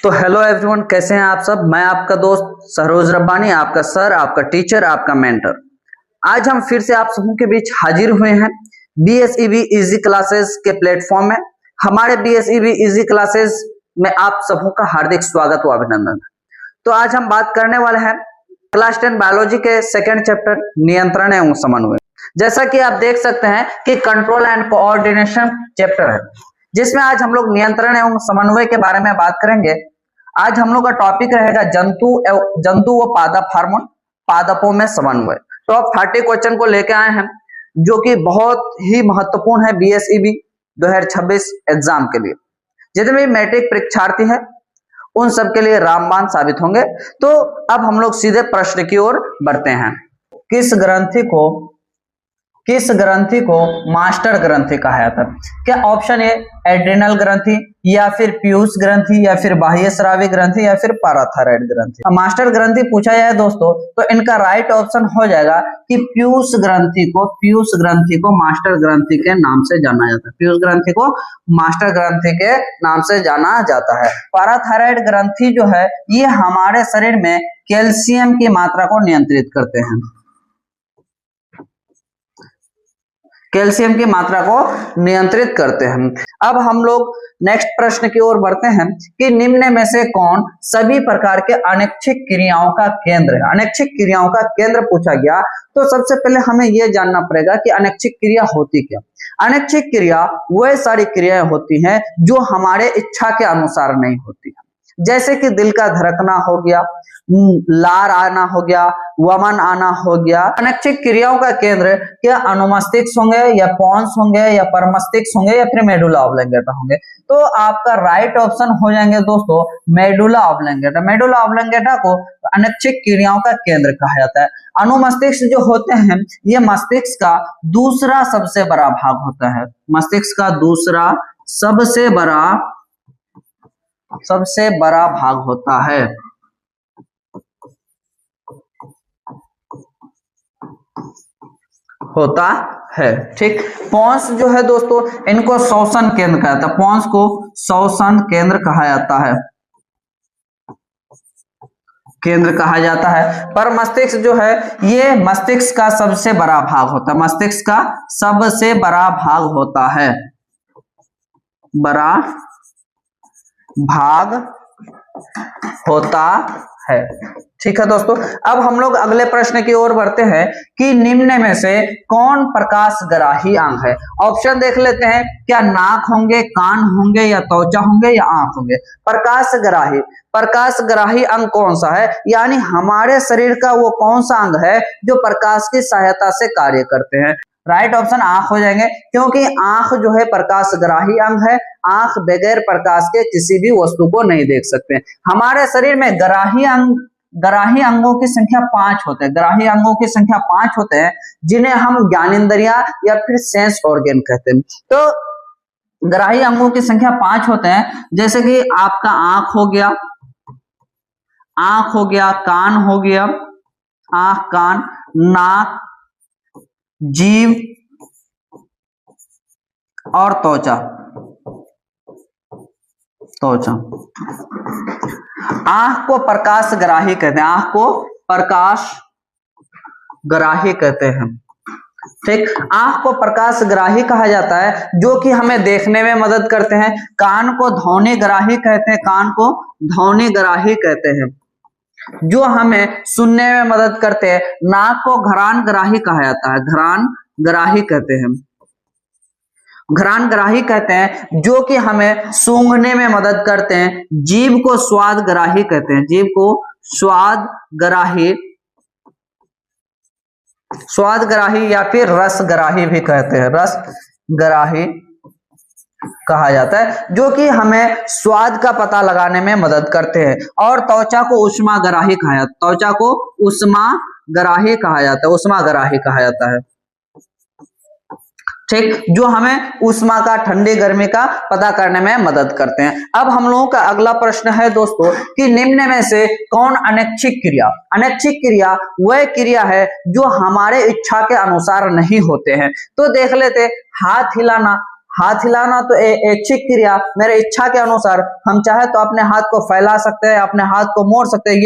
तो hello everyone, कैसे हैं आप सब। मैं आपका दोस्त सरोज रब्बानी, आपका सर, आपका टीचर, आपका मेंटर। आज हम फिर से आप सबों के बीच हाजिर हुए हैं BSEB इजी क्लासेस के प्लेटफॉर्म में। हमारे BSEB इजी क्लासेस में आप सबों का हार्दिक स्वागत व अभिनंदन है। तो आज हम बात करने वाले हैं क्लास 10 बायोलॉजी के सेकेंड चैप्टर नियंत्रण एवं समन्वय। जैसा कि आप देख सकते हैं कि कंट्रोल एंड कोऑर्डिनेशन चैप्टर है, जिसमें आज हम लोग नियंत्रण एवं समन्वय के बारे में बात करेंगे। आज हम लोग का टॉपिक रहेगा जंतु व पादप हार्मोन, पादपों में समन्वय। तो अब 30 क्वेश्चन को लेके आए हैं, जो कि बहुत ही महत्वपूर्ण है BSEB 2026 एग्जाम के लिए। जितने भी मैट्रिक परीक्षार्थी हैं उन सब के लिए रामबाण साबित होंगे। तो अब हम लोग सीधे प्रश्न की ओर बढ़ते हैं। किस ग्रंथि को मास्टर ग्रंथि कहा जाता है? क्या ऑप्शन ए एड्रिनल ग्रंथि, या फिर पीयूष ग्रंथि, या फिर बाह्य स्रावी ग्रंथि, या फिर पैराथायराइड ग्रंथि। मास्टर ग्रंथि पूछा जाए दोस्तों, तो इनका राइट ऑप्शन हो जाएगा कि पीयूष ग्रंथि को मास्टर ग्रंथि के नाम से जाना जाता है। पीयूष ग्रंथि को मास्टर ग्रंथि के नाम से जाना जाता है। पैराथायराइड ग्रंथि जो है, ये हमारे शरीर में कैल्शियम की मात्रा को नियंत्रित करते हैं। कैल्शियम की मात्रा को नियंत्रित करते हैं। अब हम लोग नेक्स्ट प्रश्न की ओर बढ़ते हैं कि निम्न में से कौन सभी प्रकार के अनैच्छिक क्रियाओं का केंद्र है? अनैच्छिक क्रियाओं का केंद्र पूछा गया, तो सबसे पहले हमें यह जानना पड़ेगा कि अनैच्छिक क्रिया होती क्या। अनैच्छिक क्रिया वह सारी क्रियाएं होती हैं जो हमारे इच्छा के अनुसार नहीं होती है, जैसे कि दिल का धड़कना हो गया, लार आना हो गया, वमन आना हो गया। अनैच्छिक क्रियाओं का केंद्र क्या अनुमस्तिष्क होंगे, या पॉन्स होंगे, या परमस्तिष्क होंगे, या फिर मेडुला ऑब्लंगेटा होंगे? तो आपका राइट ऑप्शन हो जाएंगे दोस्तों मेडुला ऑब्लंगेटा। मेडुला ऑब्लंगेटा को अनैच्छिक क्रियाओं का केंद्र कहा जाता है। अनुमस्तिष्क जो होते हैं, ये मस्तिष्क का दूसरा सबसे बड़ा भाग होता है। मस्तिष्क का दूसरा सबसे बड़ा भाग होता है। ठीक। पॉन्स जो है दोस्तों, इनको श्वसन केंद्र कहा जाता है। पॉन्स को श्वसन केंद्र कहा जाता है। पर मस्तिष्क जो है, ये मस्तिष्क का सबसे बड़ा भाग होता है। मस्तिष्क का सबसे बड़ा भाग होता है। ठीक है दोस्तों। अब हम लोग अगले प्रश्न की ओर बढ़ते हैं कि निम्न में से कौन प्रकाशग्राही अंग है? ऑप्शन देख लेते हैं। क्या नाक होंगे, कान होंगे, या त्वचा होंगे, या आंख होंगे? प्रकाशग्राही अंग कौन सा है, यानी हमारे शरीर का वो कौन सा अंग है जो प्रकाश की सहायता से कार्य करते हैं? राइट ऑप्शन आंख हो जाएंगे, क्योंकि आंख जो है प्रकाशग्राही अंग है। आंख बगैर प्रकाश के किसी भी वस्तु को नहीं देख सकते। हमारे शरीर में ग्राही अंगों की संख्या 5 होते हैं। ग्राही अंगों की संख्या 5 होते हैं, जिन्हें हम ज्ञानेंद्रियां या फिर सेंस ऑर्गन कहते हैं। तो ग्राही अंगों की संख्या 5 होते हैं, जैसे कि आपका आंख हो गया, कान हो गया, आंख, कान, नाक, जीभ और त्वचा। आंख को प्रकाशग्राही कहते हैं। ठीक। आंख को प्रकाशग्राही कहा जाता है, जो कि हमें देखने में मदद करते हैं। कान को ध्वनिग्राही कहते हैं, जो हमें सुनने में मदद करते हैं। नाक को घ्राणग्राही कहा जाता है। घ्राणग्राही कहते हैं, जो कि हमें सूंघने में मदद करते हैं। जीभ को स्वादग्राही कहते हैं। जीभ को स्वादग्राही या फिर रसग्राही भी कहते हैं। रसग्राही कहा जाता है, जो कि हमें स्वाद का पता लगाने में मदद करते हैं। और त्वचा को ऊष्माग्राही कहा जाता है। ठीक, जो हमें ऊष्मा का, ठंडी गर्मी का पता करने में मदद करते हैं। अब हम लोगों का अगला प्रश्न है दोस्तों कि निम्न में से कौन अनैच्छिक क्रिया वह क्रिया है जो हमारे इच्छा के अनुसार नहीं होते हैं? तो देख लेते, हाथ हिलाना हाथ हिलाना तो ऐच्छिक क्रिया, मेरे इच्छा के अनुसार हम चाहे तो अपने हाथ को फैला सकते हैं, अपने हाथ को मोड़ सकते हैं,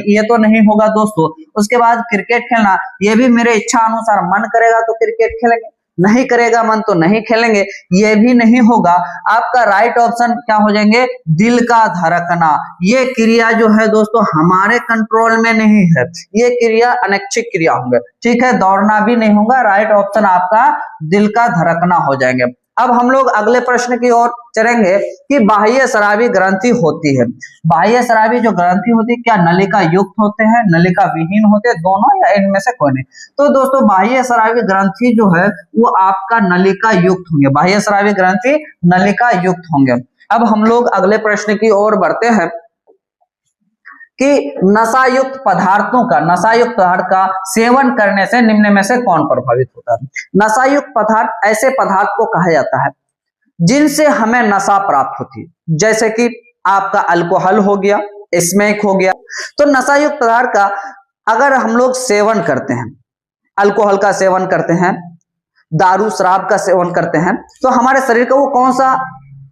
ये तो नहीं होगा दोस्तों। उसके बाद क्रिकेट खेलना, ये भी मेरे इच्छा अनुसार, मन करेगा तो क्रिकेट खेलेंगे, नहीं करेगा मन तो नहीं खेलेंगे, ये भी नहीं होगा। आपका राइट ऑप्शन क्या हो जाएंगे, दिल का धड़कना। ये क्रिया जो है दोस्तों हमारे कंट्रोल में नहीं है, ये क्रिया अनैच्छिक क्रिया होंगे, ठीक है। दौड़ना भी नहीं होगा, राइट ऑप्शन आपका दिल का धड़कना हो जाएंगे। अब हम लोग अगले प्रश्न की ओर चलेंगे कि बाह्य स्रावी ग्रंथि होती है, बाह्य स्रावी जो ग्रंथि होती है क्या नलिका युक्त होते हैं, नलिका विहीन होते हैं, दोनों या इनमें से कोई नहीं? तो दोस्तों बाह्य स्रावी ग्रंथि जो है वो आपका नलिका युक्त होंगे, बाह्य स्रावी ग्रंथि नलिका युक्त होंगे। अब हम लोग अगले प्रश्न की ओर बढ़ते हैं कि नशायुक्त पदार्थों का, नशायुक्त पदार्थ का सेवन करने से निम्न में से कौन प्रभावित होता है? नशायुक्त पदार्थ ऐसे पदार्थ को कहा जाता है जिनसे हमें नशा प्राप्त होती है, जैसे कि आपका अल्कोहल हो गया, स्मैक हो गया। तो नशायुक्त पदार्थ का अगर हम लोग सेवन करते हैं, अल्कोहल का सेवन करते हैं, दारू शराब का सेवन करते हैं, तो हमारे शरीर का वो कौन सा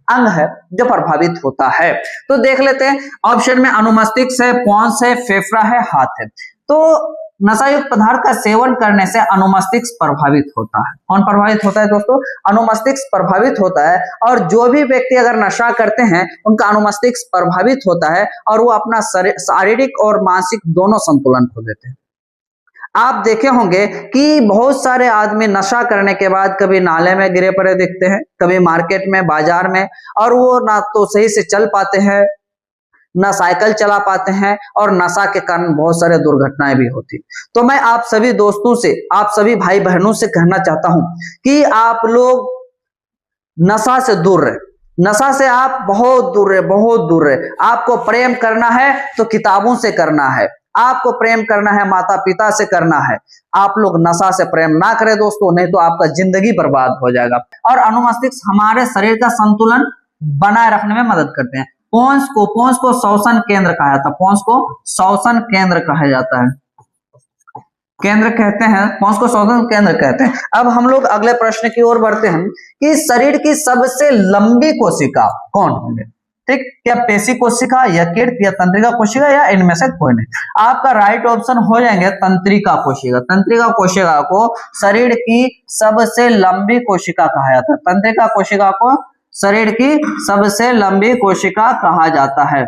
अंग है जो प्रभावित होता है? तो देख लेते हैं, ऑप्शन में अनुमस्तिष्क है, पॉन्स है, फेफड़ा है, हाथ है। तो नशायुक्त पदार्थ का सेवन करने से अनुमस्तिष्क प्रभावित होता है। कौन प्रभावित होता है दोस्तों? अनुमस्तिष्क प्रभावित होता है। और जो भी व्यक्ति अगर नशा करते हैं उनका अनुमस्तिष्क प्रभावित होता है और वो अपना शारीरिक और मानसिक दोनों संतुलन खो देते हैं। आप देखे होंगे कि बहुत सारे आदमी नशा करने के बाद कभी नाले में गिरे पड़े दिखते हैं, कभी मार्केट में, बाजार में, और वो ना तो सही से चल पाते हैं, ना साइकिल चला पाते हैं, और नशा के कारण बहुत सारे दुर्घटनाएं भी होती। तो मैं आप सभी दोस्तों से, आप सभी भाई बहनों से कहना चाहता हूं कि आप लोग नशा से दूर रहे, नशा से आप बहुत दूर रहे, बहुत दूर रहे। आपको प्रेम करना है तो किताबों से करना है, आपको प्रेम करना है माता पिता से करना है। आप लोग नशा से प्रेम ना करें दोस्तों, नहीं तो आपका जिंदगी बर्बाद हो जाएगा। और अनुमस्तिष्क हमारे शरीर का संतुलन बनाए रखने में मदद करते हैं। पोन्स को श्वसन केंद्र कहा जाता है, पोन्स को श्वसन केंद्र कहा जाता है, केंद्र कहते हैं, पोन्स को श्वसन केंद्र कहते हैं। अब हम लोग अगले प्रश्न की ओर बढ़ते हैं कि शरीर की सबसे लंबी कोशिका कौन होंगे? ठीक, क्या पेशी कोशिका, यकृत, या तंत्रिका कोशिका, या इनमें से कोई नहीं? आपका राइट ऑप्शन हो जाएंगे तंत्रिका कोशिका। तंत्रिका कोशिका को शरीर की सबसे लंबी कोशिका कहा जाता है, तंत्रिका कोशिका को शरीर की सबसे लंबी कोशिका कहा जाता है।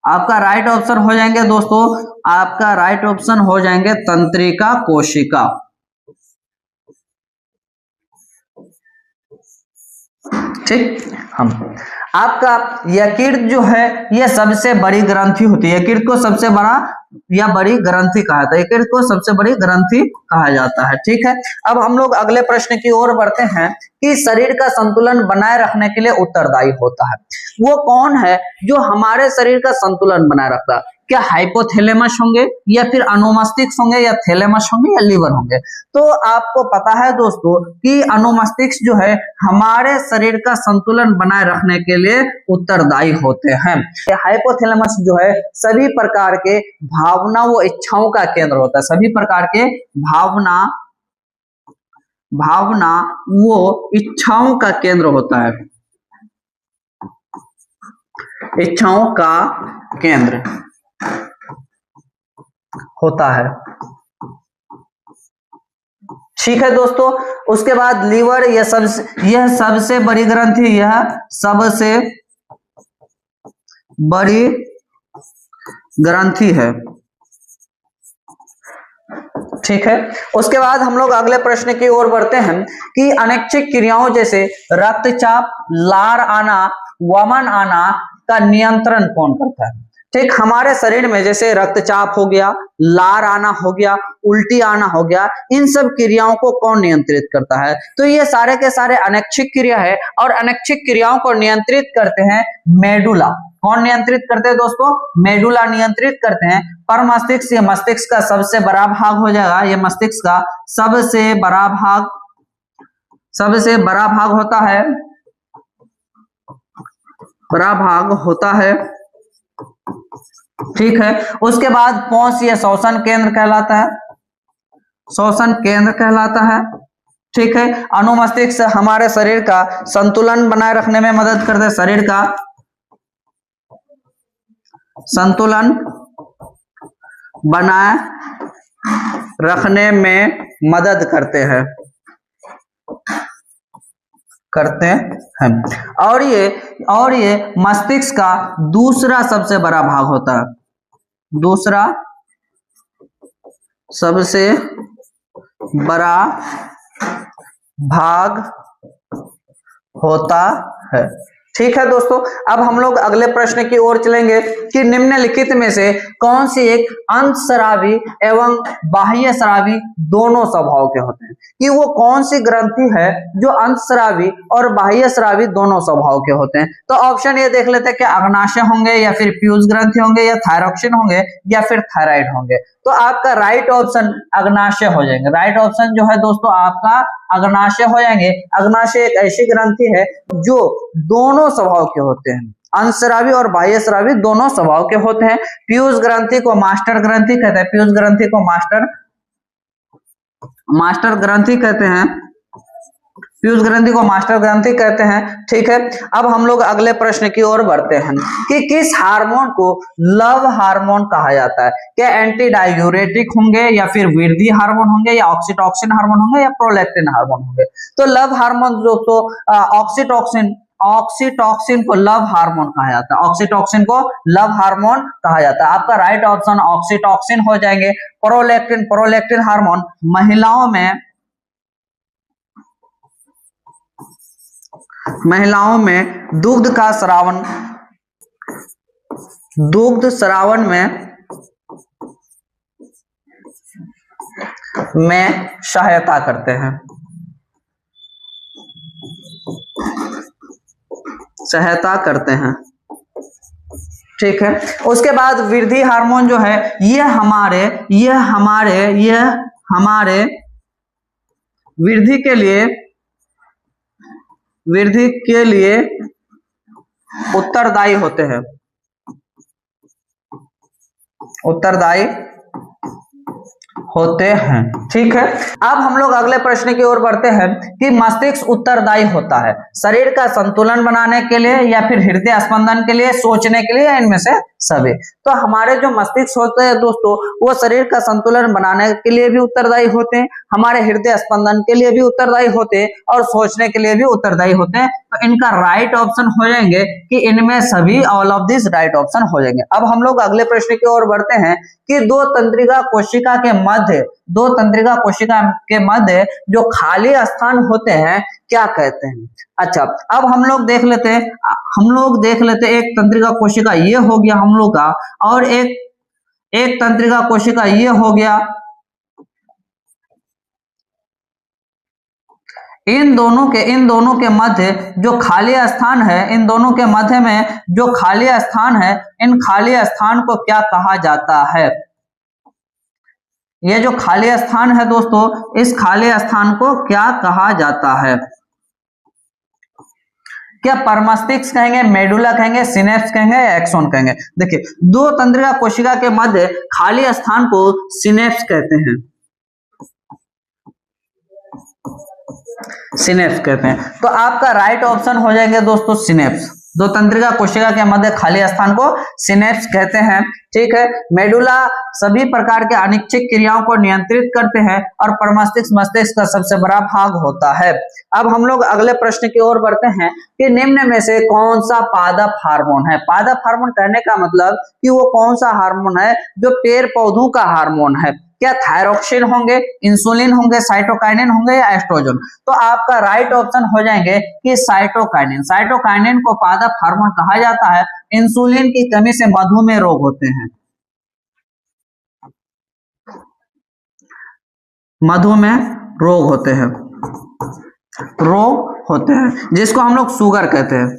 आपका राइट ऑप्शन हो जाएंगे दोस्तों, आपका राइट ऑप्शन हो जाएंगे तंत्रिका कोशिका। ठीक, हम आपका यकृत जो है यह सबसे बड़ी ग्रंथि होती है, यकृत को सबसे बड़ा या बड़ी ग्रंथि कहा जाता है, यकृत को सबसे बड़ी ग्रंथि कहा जाता है। ठीक है, अब हम लोग अगले प्रश्न की ओर बढ़ते हैं कि शरीर का संतुलन बनाए रखने के लिए उत्तरदायी होता है। वो कौन है जो हमारे शरीर का संतुलन बनाए रखता है? क्या हाइपोथैलेमस होंगे, या फिर अनुमस्तिष्क होंगे, या थैलेमस होंगे, या लीवर होंगे? तो आपको पता है दोस्तों कि अनुमस्तिष्क जो है हमारे शरीर का संतुलन बनाए रखने के लिए उत्तरदायी होते हैं। हाइपोथैलेमस जो है सभी प्रकार के भावना व इच्छाओं का केंद्र होता है, सभी प्रकार के भावना वो इच्छाओं का केंद्र होता है, इच्छाओं का केंद्र होता है। ठीक है दोस्तों, उसके बाद लीवर, यह सबसे बड़ी ग्रंथि, यह सबसे बड़ी ग्रंथि है। ठीक है, उसके बाद हम लोग अगले प्रश्न की ओर बढ़ते हैं कि अनैच्छिक क्रियाओं जैसे रक्तचाप, लार आना, वमन आना का नियंत्रण कौन करता है? ठीक, हमारे शरीर में जैसे रक्तचाप हो गया, लार आना हो गया, उल्टी आना हो गया, इन सब क्रियाओं को कौन नियंत्रित करता है? तो ये सारे के सारे अनैच्छिक क्रिया है, और अनैच्छिक क्रियाओं को नियंत्रित करते हैं मेडुला। कौन नियंत्रित करते हैं दोस्तों? मेडुला नियंत्रित करते हैं। पर मस्तिष्क, ये मस्तिष्क का सबसे बड़ा भाग हो जाएगा, ये मस्तिष्क का सबसे बड़ा भाग होता है, बड़ा भाग होता है। ठीक है, उसके बाद पोन्स, ये श्वसन केंद्र कहलाता है, श्वसन केंद्र कहलाता है। ठीक है। अनुमस्तिष्क हमारे शरीर का संतुलन बनाए रखने में मदद करते हैं, शरीर का संतुलन बनाए रखने में मदद करते हैं और ये मस्तिष्क का दूसरा सबसे बड़ा भाग होता है, दूसरा सबसे बड़ा भाग होता है। ठीक है दोस्तों, अब हम लोग अगले प्रश्न की ओर चलेंगे कि निम्नलिखित में से कौन सी एक अंतःस्रावी एवं बाह्य स्रावी दोनों स्वभाव के होते हैं, कि वो कौन सी ग्रंथि है जो अंतःस्रावी और बाह्य स्रावी दोनों स्वभाव के होते हैं। तो ऑप्शन ये देख लेते हैं कि अग्नाशय होंगे या फिर पीयूष ग्रंथि होंगे या थायरॉक्सिन होंगे या फिर थायराइड होंगे। तो आपका राइट ऑप्शन अग्नाशय हो जाएंगे। राइट ऑप्शन जो है दोस्तों आपका अग्नाशय हो जाएंगे। अग्नाशय एक ऐसी ग्रंथि है जो दोनों स्वभाव के होते हैं, अंतःस्रावी और बाह्य स्रावी दोनों स्वभाव के होते हैं। पीयूष ग्रंथि को मास्टर ग्रंथि कहते हैं, पीयूष ग्रंथि को मास्टर ग्रंथि कहते हैं, पीयूष ग्रंथि को मास्टर ग्रंथि कहते हैं। ठीक है, अब हम लोग अगले प्रश्न की ओर बढ़ते हैं कि किस हार्मोन को लव हार्मोन कहा जाता है। क्या एंटी डायूरेटिक होंगे या फिर वृद्धि हार्मोन होंगे या ऑक्सीटोसिन हार्मोन होंगे या प्रोलैक्टिन हार्मोन होंगे। तो लव हार्मोन दोस्तों ऑक्सीटोसिन को लव हार्मोन कहा जाता है, ऑक्सीटोसिन को लव हार्मोन कहा जाता है। आपका राइट ऑप्शन ऑक्सीटोसिन हो जाएंगे। प्रोलैक्टिन हार्मोन महिलाओं में दुग्ध स्रावन में सहायता करते हैं। ठीक है, उसके बाद वृद्धि हार्मोन जो है ये हमारे वृद्धि के लिए उत्तरदायी होते हैं। ठीक है, अब हम लोग अगले प्रश्न की ओर बढ़ते हैं कि मस्तिष्क उत्तरदायी होता है शरीर का संतुलन बनाने के लिए या फिर हृदय स्पंदन के लिए, सोचने के लिए, या इनमें से सभी। तो हमारे जो मस्तिष्क होते हैं दोस्तों वो शरीर का संतुलन बनाने के लिए भी उत्तरदायी होते हैं, हमारे हृदय स्पंदन के लिए भी उत्तरदायी होते हैं और सोचने के लिए भी उत्तरदायी होते हैं। तो इनका राइट ऑप्शन हो जाएंगे कि इनमें सभी, all of this right option हो जाएंगे। अब हम लोग अगले प्रश्न की ओर बढ़ते हैं कि दो तंत्रिका कोशिका के मध्य जो खाली स्थान होते हैं क्या कहते हैं। अच्छा, अब हम लोग देख लेते हैं एक तंत्रिका कोशिका ये हो गया हम लोग का, और एक तंत्रिका कोशिका ये हो गया। इन दोनों के मध्य जो खाली स्थान है, इन दोनों के मध्य में जो खाली स्थान है, इन खाली स्थान को क्या कहा जाता है। ये जो खाली स्थान है दोस्तों, इस खाली स्थान को क्या कहा जाता है। क्या परमस्तिष्क कहेंगे, मेडुला कहेंगे, सिनेप्स कहेंगे या एक्सोन कहेंगे। देखिए, दो तंत्रिका कोशिका के मध्य खाली स्थान को सिनेप्स कहते हैं, तो आपका राइट ऑप्शन हो जाएंगे दोस्तों सिनेप्स। दो तंत्रिका कोशिका के मध्य खाली स्थान को सिनेप्स कहते हैं। ठीक है, मेडुला सभी प्रकार के अनिच्छिक क्रियाओं को नियंत्रित करते हैं और परमस्तिष्क मस्तिष्क का सबसे बड़ा भाग होता है। अब हम लोग अगले प्रश्न की ओर बढ़ते हैं कि निम्न में से कौन सा पादप हार्मोन है। पादप हार्मोन कहने का मतलब कि वो कौन सा हार्मोन है जो पेड़ पौधों का हार्मोन है। क्या थायरॉक्सिन होंगे, इंसुलिन होंगे, साइटोकाइनिन होंगे या एस्ट्रोजन। तो आपका राइट ऑप्शन हो जाएंगे कि साइटोकाइनिन को पादप हार्मोन कहा जाता है। इंसुलिन की कमी से मधुमेह रोग होते हैं, रोग होते हैं जिसको हम लोग शुगर कहते हैं।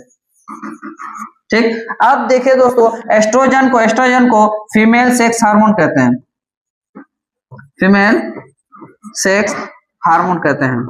ठीक, अब देखिए दोस्तों, एस्ट्रोजन को फीमेल सेक्स हार्मोन कहते हैं, फीमेल सेक्स हार्मोन कहते हैं।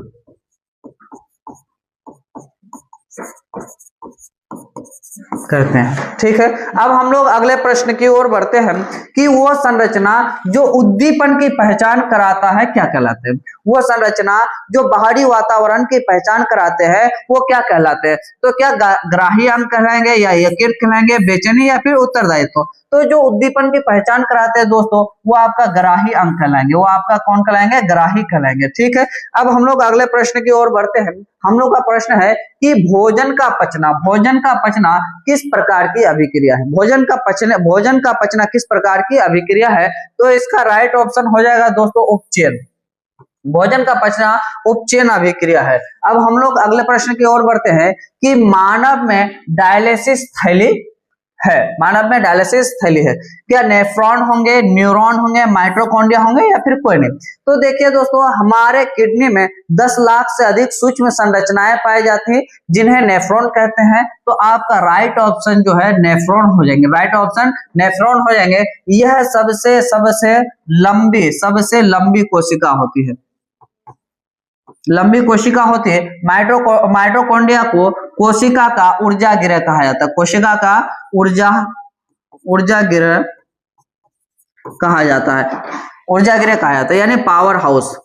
करते हैं। ठीक है, अब हम लोग अगले प्रश्न की ओर बढ़ते हैं कि वो संरचना जो उद्दीपन की पहचान कराता है क्या कहलाते हैं। वो संरचना जो बाहरी वातावरण की पहचान कराते हैं वो क्या कहलाते हैं। तो क्या ग्राही अंग कहलाएंगे या यकृत कहलाएंगे, बेचैनी या फिर उत्तरदायित्व। तो जो उद्दीपन की पहचान कराते हैं दोस्तों वो आपका ग्राही अंग कहलाएंगे, वो आपका कौन कहलाएंगे, ग्राही कहलाएंगे। ठीक है, अब हम लोग अगले प्रश्न की ओर बढ़ते हैं। हम लोग का प्रश्न है कि भोजन का पचना किस प्रकार की अभिक्रिया है। भोजन का पचना किस प्रकार की अभिक्रिया है। तो इसका राइट ऑप्शन हो जाएगा दोस्तों उपचयन। भोजन का पचना उपचयन अभिक्रिया है। अब हम लोग अगले प्रश्न की ओर बढ़ते हैं कि मानव में डायलिसिस थैली है, मानव में डायलिसिस थैली है। क्या नेफ्रॉन होंगे, न्यूरॉन होंगे, माइटोकॉन्ड्रिया होंगे या फिर कोई नहीं। तो देखिए दोस्तों हमारे किडनी में 10 लाख से अधिक सूक्ष्म संरचनाएं पाई जाती है जिन्हें नेफ्रॉन कहते हैं। तो आपका राइट ऑप्शन जो है नेफ्रॉन हो जाएंगे, राइट ऑप्शन नेफ्रॉन हो जाएंगे। यह सबसे लंबी कोशिका होती है, लंबी कोशिका होती है। माइटोकॉन्ड्रिया को कोशिका का ऊर्जा गृह कहा जाता है, कोशिका का ऊर्जा गृह कहा जाता है, ऊर्जा गृह कहा जाता है यानी पावर हाउस,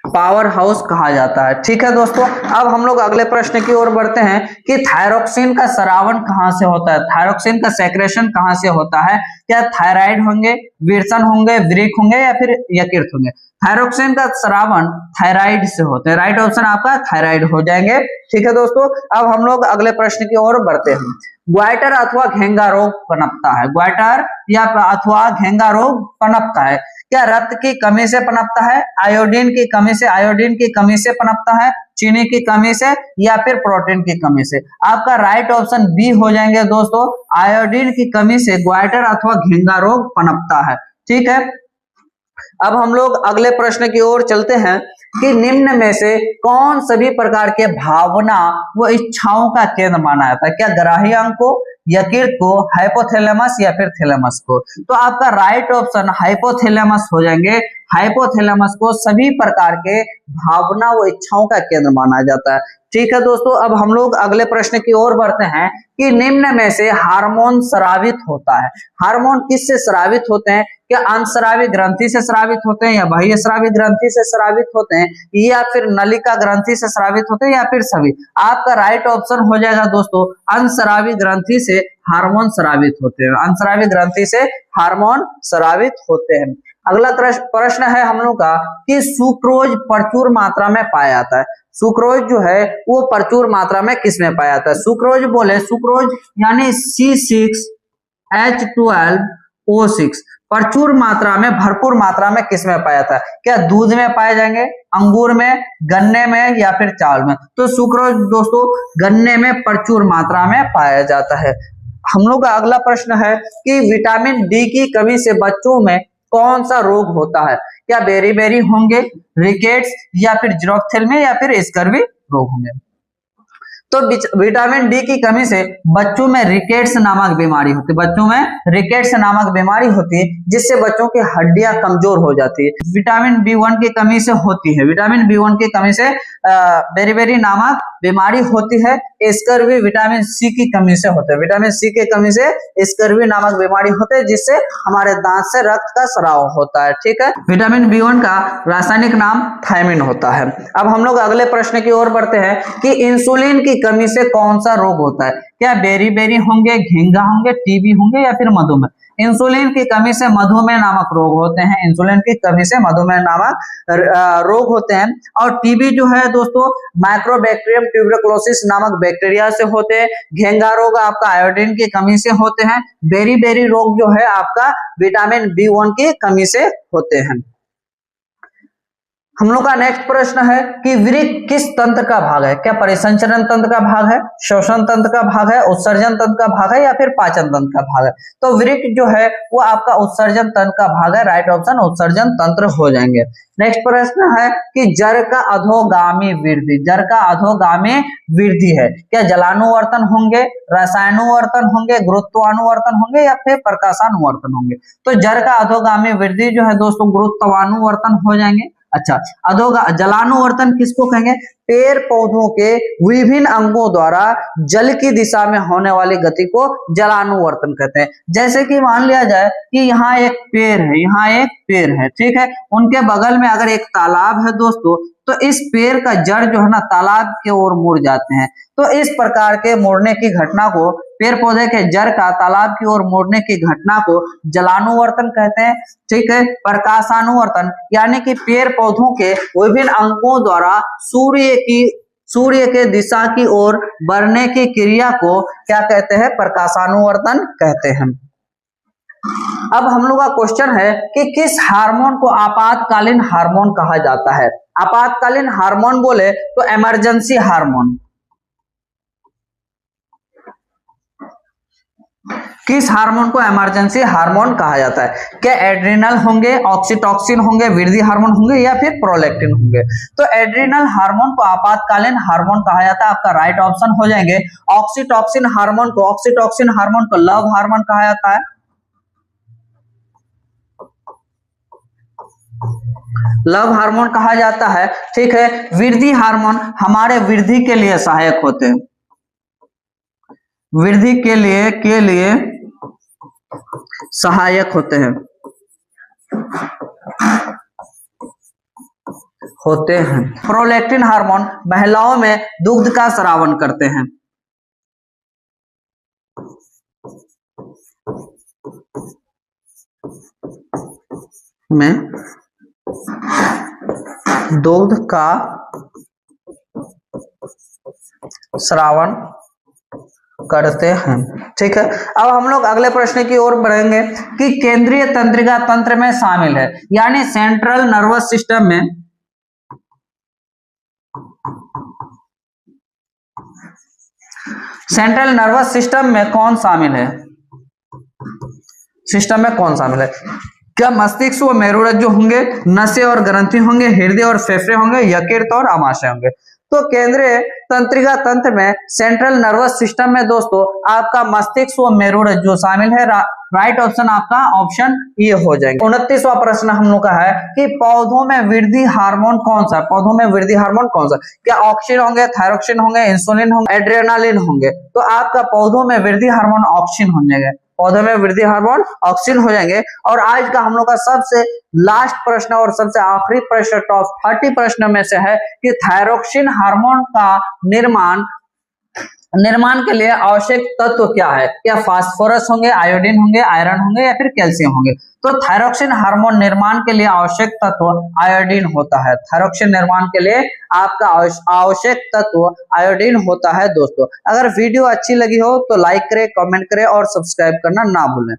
पावर हाउस कहा जाता है। ठीक है दोस्तों, अब हम लोग अगले प्रश्न की ओर बढ़ते हैं कि थायरोक्सिन का स्रावन कहां से होता है, थायरोक्सिन का सेक्रेशन कहां से होता है। क्या थायराइड होंगे, विरसन होंगे, वृक्क होंगे या फिर यकृत होंगे। थायरोक्सिन का स्रावन थायराइड से होता है, राइट ऑप्शन आपका थायराइड हो जाएंगे। ठीक है दोस्तों, अब हम लोग अगले प्रश्न की ओर बढ़ते हैं। ग्वाइटर अथवा घेंगा रोग पनपता है, ग्वाइटर या अथवा घेंगा रोग पनपता है। क्या रक्त की कमी से पनपता है, आयोडीन की कमी से पनपता है, चीनी की कमी से या फिर प्रोटीन की कमी से। आपका राइट ऑप्शन बी हो जाएंगे दोस्तों, आयोडीन की कमी से ग्वाइटर अथवा घेंगा रोग पनपता है। ठीक है, अब हम लोग अगले प्रश्न की ओर चलते हैं कि निम्न में से कौन सभी प्रकार के भावना व इच्छाओं का केंद्र माना जाता है। क्या ग्राही अंग को, यकृत को, हाइपोथैलेमस या फिर थैलेमस को। तो आपका राइट ऑप्शन हाइपोथैलेमस हो जाएंगे। हाइपोथैलेमस को सभी प्रकार के भावना व इच्छाओं का केंद्र माना जाता है। ठीक है दोस्तों, अब हम लोग अगले प्रश्न की ओर बढ़ते हैं कि निम्न में से हार्मोन स्रावित होता है। हार्मोन किससे स्रावित होते हैं। क्या अंतस्रावी ग्रंथि से स्रावित होते हैं या बाह्य स्रावी ग्रंथि से स्रावित होते हैं या फिर नलिका ग्रंथि से स्रावित होते हैं या फिर सभी। आपका राइट ऑप्शन हो जाएगा दोस्तों अंतस्रावी ग्रंथि से हार्मोन स्रावित होते हैं, अंतस्रावी ग्रंथि से हार्मोन स्रावित होते हैं। अगला प्रश्न है हम लोग का कि सुक्रोज प्रचुर मात्रा में पाया जाता है। सुक्रोज जो है वो प्रचुर मात्रा में किस में पाया जाता है। सुक्रोज यानी C6H12O6 प्रचुर मात्रा में, भरपूर मात्रा में किस में पाया जाता है। क्या दूध में पाए जाएंगे, अंगूर में, गन्ने में या फिर चावल में। तो सुक्रोज दोस्तों गन्ने में प्रचुर मात्रा में पाया जाता है। हम लोग का अगला प्रश्न है कि विटामिन डी की कमी से बच्चों में कौन सा रोग होता है। क्या बेरी होंगे, रिकेट्स या फिर जीरोथेल्मिया या फिर स्कर्वी रोग होंगे। तो विटामिन डी की कमी से बच्चों में रिकेट्स नामक बीमारी होती है, बच्चों में रिकेट्स नामक बीमारी होती है जिससे बच्चों की हड्डियां कमजोर हो जाती है। विटामिन B1 की कमी से होती है, विटामिन B1 की कमी से बेरी नामक बीमारी होती है। स्कर्वी विटामिन सी की कमी से होता है, विटामिन सी की कमी से स्कर्वी नामक बीमारी होती है जिससे हमारे दांत से रक्त का स्राव होता है। ठीक है, विटामिन B1 का रासायनिक नाम थायमिन होता है। अब हम लोग अगले प्रश्न की ओर बढ़ते हैं कि इंसुलिन की कमी से कौन सा रोग होता है। क्या बेरी होंगे, घेंगा होंगे, टीबी होंगे या फिर मधुमेह। इंसुलिन की कमी से मधुमेह नामक रोग होते हैं, इंसुलिन की कमी से मधुमेह नामक रोग होते हैं। और टीबी जो है दोस्तों माइक्रोबैक्टीरियम ट्यूबरकुलोसिस नामक बैक्टीरिया से होते हैं। घेंगा रोग आपका आयोडीन की कमी से होते हैं। बेरी रोग जो है आपका विटामिन B1 की कमी से होते हैं। हम लोग का नेक्स्ट प्रश्न है कि वृक्क किस तंत्र का भाग है। क्या परिसंचरण तंत्र का भाग है, श्वसन तंत्र का भाग है, उत्सर्जन तंत्र का भाग है या फिर पाचन तंत्र का भाग है। तो वृक्क जो है वो आपका उत्सर्जन तंत्र का भाग है, राइट ऑप्शन उत्सर्जन तंत्र हो जाएंगे। नेक्स्ट प्रश्न है कि जड़ का अधोगामी वृद्धि, जड़ का अधोगामी वृद्धि है। क्या जलानुवर्तन होंगे, रसायनुवर्तन होंगे, गुरुत्वानुवर्तन होंगे या फिर प्रकाशानुवर्तन होंगे। तो जड़ का अधोगामी वृद्धि जो है दोस्तों गुरुत्वानुवर्तन हो जाएंगे। अच्छा, जलानुवर्तन किसको कहेंगे। पेड़ पौधों के विभिन्न अंगों द्वारा जल की दिशा में होने वाली गति को जलानुवर्तन कहते हैं। जैसे कि मान लिया जाए कि यहाँ एक पेड़ है, यहाँ एक पेड़ है, ठीक है, उनके बगल में अगर एक तालाब है दोस्तों, तो इस पेड़ का जड़ जो है ना तालाब की ओर मुड़ जाते हैं। तो इस प्रकार के मुड़ने की घटना को, पेड़ पौधे के जड़ का तालाब की ओर मुड़ने की घटना को जलानुवर्तन कहते हैं, ठीक है। प्रकाशानुवर्तन यानी कि पेड़ पौधों के विभिन्न अंगों द्वारा सूर्य के दिशा की ओर बढ़ने की क्रिया को क्या कहते हैं? प्रकाशानुवर्तन कहते हैं। अब हम लोग का क्वेश्चन है कि किस हार्मोन को आपातकालीन हार्मोन कहा जाता है? आपातकालीन हार्मोन बोले तो इमरजेंसी हार्मोन। किस हार्मोन को इमरजेंसी हार्मोन कहा जाता है? क्या एड्रिनल होंगे, ऑक्सीटॉक्सिन होंगे, वृद्धि हार्मोन होंगे या फिर प्रोलैक्टिन होंगे? तो एड्रिनल हार्मोन को आपातकालीन हार्मोन कहा जाता है, आपका राइट ऑप्शन हो जाएंगे। ऑक्सीटॉक्सिन हार्मोन को लव हार्मोन कहा जाता है। लव हार्मोन कहा जाता है, ठीक है। वृद्धि हार्मोन हमारे वृद्धि के लिए सहायक होते हैं, वृद्धि के लिए सहायक होते हैं प्रोलैक्टिन हार्मोन महिलाओं में दुग्ध का स्रावन करते हैं। में दुग्ध का स्रावन करते हैं, ठीक है। अब हम लोग अगले प्रश्न की ओर बढ़ेंगे कि केंद्रीय तंत्रिका तंत्र में शामिल है, यानी सेंट्रल नर्वस सिस्टम में कौन शामिल है? क्या मस्तिष्क व मेरुरज्जु होंगे, नसें और ग्रंथि होंगे, हृदय और फेफड़े होंगे, यकृत और आमाशय होंगे? तो केंद्रीय तंत्रिका तंत्र में सेंट्रल नर्वस सिस्टम में दोस्तों आपका मस्तिष्क व मेरुरज्जु शामिल है। राइट ऑप्शन आपका ऑप्शन ये हो जाएगा। 29वां प्रश्न हम लोग का है कि पौधों में वृद्धि हार्मोन कौन सा? क्या ऑक्सिन होंगे, थायरोक्सिन होंगे, इंसुलिन होंगे, एड्रेनालिन होंगे? तो आपका पौधों में वृद्धि हार्मोन ऑक्सिन हो जाएगा, पौधों में वृद्धि हार्मोन ऑक्सिन हो जाएंगे। और आज का हम लोग का सबसे लास्ट प्रश्न और सबसे आखिरी प्रश्न टॉप 30 प्रश्न में से है कि थायरोक्सिन हार्मोन का निर्माण के लिए आवश्यक तत्व क्या है? क्या फास्फोरस होंगे, आयोडीन होंगे, आयरन होंगे या फिर कैल्शियम होंगे? तो थायरोक्सिन हार्मोन निर्माण के लिए आवश्यक तत्व आयोडीन होता है। थायरोक्सिन निर्माण के लिए आपका आवश्यक तत्व आयोडीन होता है दोस्तों। अगर वीडियो अच्छी लगी हो तो लाइक करें, कमेंट करें और सब्सक्राइब करना ना भूलें।